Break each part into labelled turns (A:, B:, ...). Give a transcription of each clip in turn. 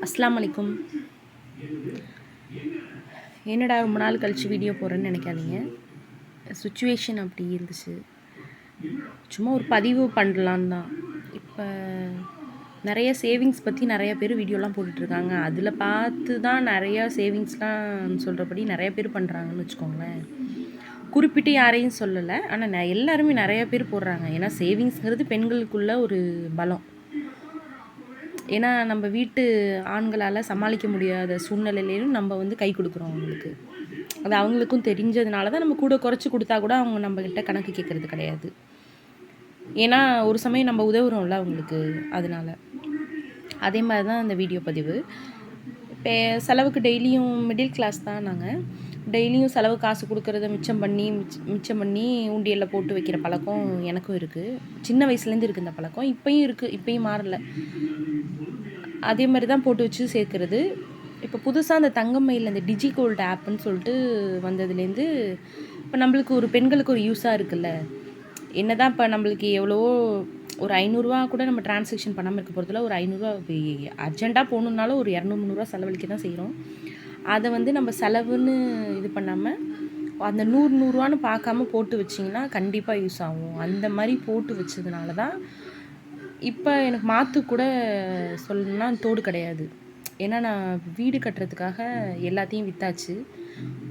A: அஸ்ஸலாமு அலைக்கும். என்னடா ரொம்ப நாள் கழிச்சு வீடியோ போடுறேன்னு நினைக்காதீங்க. சுச்சுவேஷன் அப்படி இருந்துச்சு. சும்மா ஒரு பதிவு பண்ணலான்னு தான். இப்போ நிறைய சேவிங்ஸ் பற்றி நிறைய பேர் வீடியோலாம் போட்டுட்ருக்காங்க. அதில் பார்த்து தான் நிறையா சேவிங்ஸ்லாம் சொல்கிறபடி நிறைய பேர் பண்ணுறாங்கன்னு வச்சுக்கோங்களேன். குறிப்பிட்டு யாரையும் சொல்லலை, ஆனால் எல்லாருமே நிறைய பேர் போடுறாங்க. ஏன்னா சேவிங்ஸுங்கிறது பெண்களுக்குள்ள ஒரு பலம். ஏன்னா நம்ம வீட்டு ஆண்களால் சமாளிக்க முடியாத சூழ்நிலையிலையும் நம்ம வந்து கை கொடுக்குறோம் அவங்களுக்கு. அது அவங்களுக்கும் தெரிஞ்சதுனால தான் நம்ம கூட குறைச்சி கொடுத்தா கூட அவங்க நம்மக்கிட்ட கணக்கு கேட்குறது கிடையாது. ஏன்னா ஒரு சமயம் நம்ம உதவுறோம்ல அவங்களுக்கு. அதனால் அதே மாதிரி தான் இந்த வீடியோ பதிவு. இப்போ செலவுக்கு டெய்லியும் மிடில் கிளாஸ் தான் நாங்கள். டெய்லியும் செலவு காசு கொடுக்குறத மிச்சம் பண்ணி உண்டியலில் போட்டு வைக்கிற பழக்கம் எனக்கும் இருக்குது. சின்ன வயசுலேருந்து இருக்குது இந்த பழக்கம். இப்போயும் இருக்குது, இப்போயும் மாறலை. அதே மாதிரி தான் போட்டு வச்சு சேர்க்குறது. இப்போ புதுசாக அந்த தங்கமயில் அந்த டிஜி கோல்டு ஆப்புன்னு சொல்லிட்டு வந்ததுலேருந்து இப்போ நம்மளுக்கு ஒரு பெண்களுக்கு ஒரு யூஸாக இருக்குல்ல. என்ன தான் இப்போ நம்மளுக்கு எவ்வளவோ ஒரு 500 கூட நம்ம டிரான்சாக்ஷன் பண்ணாமல் இருக்க போகிறதுல ஒரு 500 அர்ஜெண்ட்டாக போகணுன்னாலும் ஒரு 200-300 செலவழிக்க தான் செய்கிறோம். அதை வந்து நம்ம செலவுன்னு இது பண்ணாமல் அந்த 100 பார்க்காம போட்டு வச்சிங்கன்னா கண்டிப்பாக யூஸ் ஆகும். அந்த மாதிரி போட்டு வச்சதுனால தான் இப்போ எனக்கு மாற்று கூட சொல்லணுன்னா தோடு கிடையாது. ஏன்னா நான் வீடு கட்டுறதுக்காக எல்லாத்தையும் விற்றாச்சு.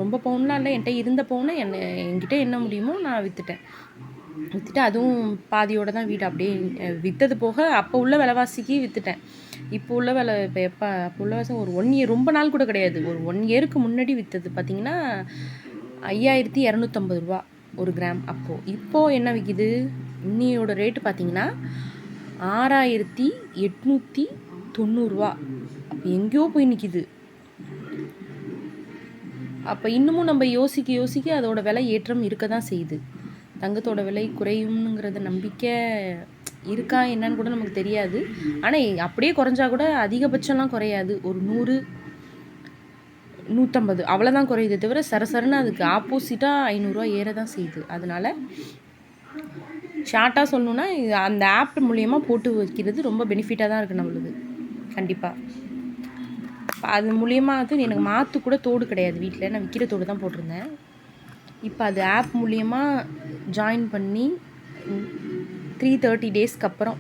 A: ரொம்ப பவுன்லாம் இல்லை, என்கிட்ட இருந்த பவுனை என்கிட்ட என்ன முடியுமோ நான் விற்றுட்டு அதுவும் பாதியோடு தான் வீடு அப்படியே விற்றது போக அப்போ உள்ள விலைவாசிக்கு விற்றுட்டேன். இப்போ உள்ள விலை இப்போ அப்போ உள்ள விலை ஒரு 1 இயர் ரொம்ப நாள் கூட கிடையாது, ஒரு 1 இயருக்கு முன்னாடி விற்றது பார்த்திங்கன்னா 5250 ஒரு கிராம். இப்போது என்ன விற்கிது இன்னியோட ரேட்டு பார்த்திங்கன்னா 6890. அப்போ எங்கேயோ போய் நிற்கிது. அப்போ இன்னமும் நம்ம யோசிக்க அதோட விலை ஏற்றம் இருக்க தான் செய்யுது. தங்கத்தோட விலை குறையும்ங்கிறத நம்பிக்கை இருக்கா என்னன்னு கூட நமக்கு தெரியாது. ஆனால் அப்படியே குறைஞ்சா கூட அதிகபட்சம்லாம் குறையாது. ஒரு 100 150 அவ்வளோதான் குறையுது தவிர சரசரன்னு அதுக்கு ஆப்போசிட்டாக 500 ஏற தான் செய்யுது. அதனால் ஷார்ட்டாக சொல்லணுன்னா அந்த ஆப் மூலிமா போட்டு வைக்கிறது ரொம்ப பெனிஃபிட்டாக தான் இருக்குது நம்மளுக்கு. கண்டிப்பாக அது மூலியமாக அது எனக்கு மாற்று கூட தோடு கிடையாது வீட்டில். நான் விற்கிற தோடு தான் போட்டிருந்தேன். இப்போ அது ஆப் மூலிமா ஜாயின் பண்ணி 330 டேஸ்க்கு அப்புறம்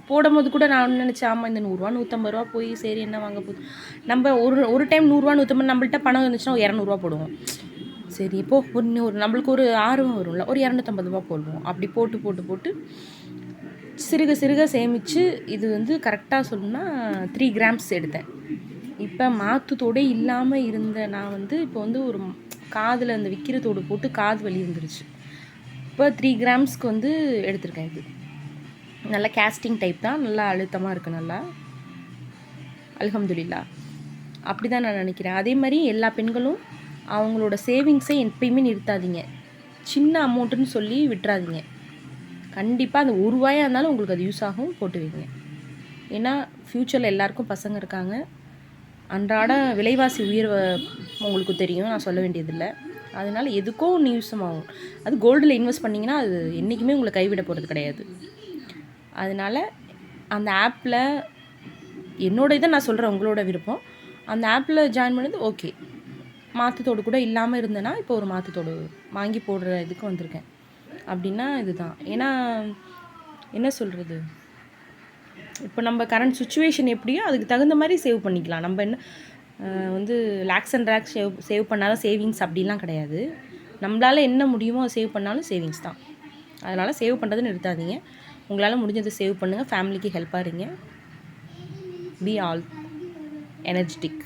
A: போடும்போது கூட நான் நினச்சேன், ஆமாம் இந்த 100 150 போய் சரி என்ன வாங்க போகுது. நம்ம ஒரு டைம் 100 150 நம்மள்ட்ட பணம் இருந்துச்சுன்னா ஒரு 200 போடுவோம். சரி இப்போது ஒரு நம்மளுக்கு ஒரு ஆர்வம் வரும்ல, ஒரு 250 போடுவோம். அப்படி போட்டு சிறுக சேமித்து இது வந்து கரெக்டாக சொல்லணும்னா 3 கிராம்ஸ் எடுத்தேன். இப்போ மாற்றுத்தோடே இல்லாமல் இருந்த நான் வந்து இப்போ வந்து ஒரு காதில் அந்த விற்கிற தோடு போட்டு காது வலி வந்துருச்சு. இப்போ 3 கிராம்ஸ்க்கு வந்து எடுத்திருக்கேன். இது நல்லா கேஸ்டிங் டைப் தான், நல்லா அழுத்தமாக இருக்குது. நல்லா அல்ஹம்துலில்லாஹ் அப்படி தான் நான் நினைக்கிறேன். அதே மாதிரி எல்லா பெண்களும் அவங்களோட சேவிங்ஸை எப்பயுமே நிறுத்தாதீங்க. சின்ன அமௌண்ட்டுன்னு சொல்லி விட்டுறாதீங்க. கண்டிப்பாக அந்த ரூபாயாக இருந்தாலும் உங்களுக்கு அது யூஸ் ஆகும், போட்டு வைங்க. ஏன்னா ஃப்யூச்சரில் எல்லாருக்கும் பசங்க இருக்காங்க. அன்றாட விலைவாசி உயர்வு உங்களுக்கு தெரியும், நான் சொல்ல வேண்டியதில்லை. அதனால் எதுக்கோ ஒன்று யூஸ் ஆகும். அது கோல்டில் இன்வெஸ்ட் பண்ணிங்கன்னா அது என்றைக்குமே உங்களை கைவிட போகிறது கிடையாது. அதனால் அந்த ஆப்பில் என்னோட இதை நான் சொல்கிறேன், உங்களோட விருப்பம். அந்த ஆப்பில் ஜாயின் பண்ணது ஓகே. மாற்றுத்தோடு கூட இல்லாமல் இருந்தேன்னா இப்போ ஒரு மாற்றுத்தோடு வாங்கி போடுற இதுக்கு வந்திருக்கேன். அப்படின்னா இதுதான். ஏன்னா என்ன சொல்கிறது, இப்போ நம்ம கரண்ட் சுச்சுவேஷன் எப்படியோ அதுக்கு தகுந்த மாதிரி சேவ் பண்ணிக்கலாம். நம்ம என்ன வந்து லேக்ஸ் அண்ட் லேக்ஸ் சேவ் பண்ணாதான் சேவிங்ஸ் அப்படிலாம் கிடையாது. நம்மளால் என்ன முடியுமோ அதை சேவ் பண்ணாலும் சேவிங்ஸ் தான். அதனால் சேவ் பண்ணுறது நிறுத்தாதீங்க. உங்களால் முடிஞ்சதை சேவ் பண்ணுங்கள். ஃபேமிலிக்கு ஹெல்ப்பாக இருங்க. B all energetic.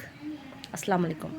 A: அஸ்ஸலாமு அலைக்கும்.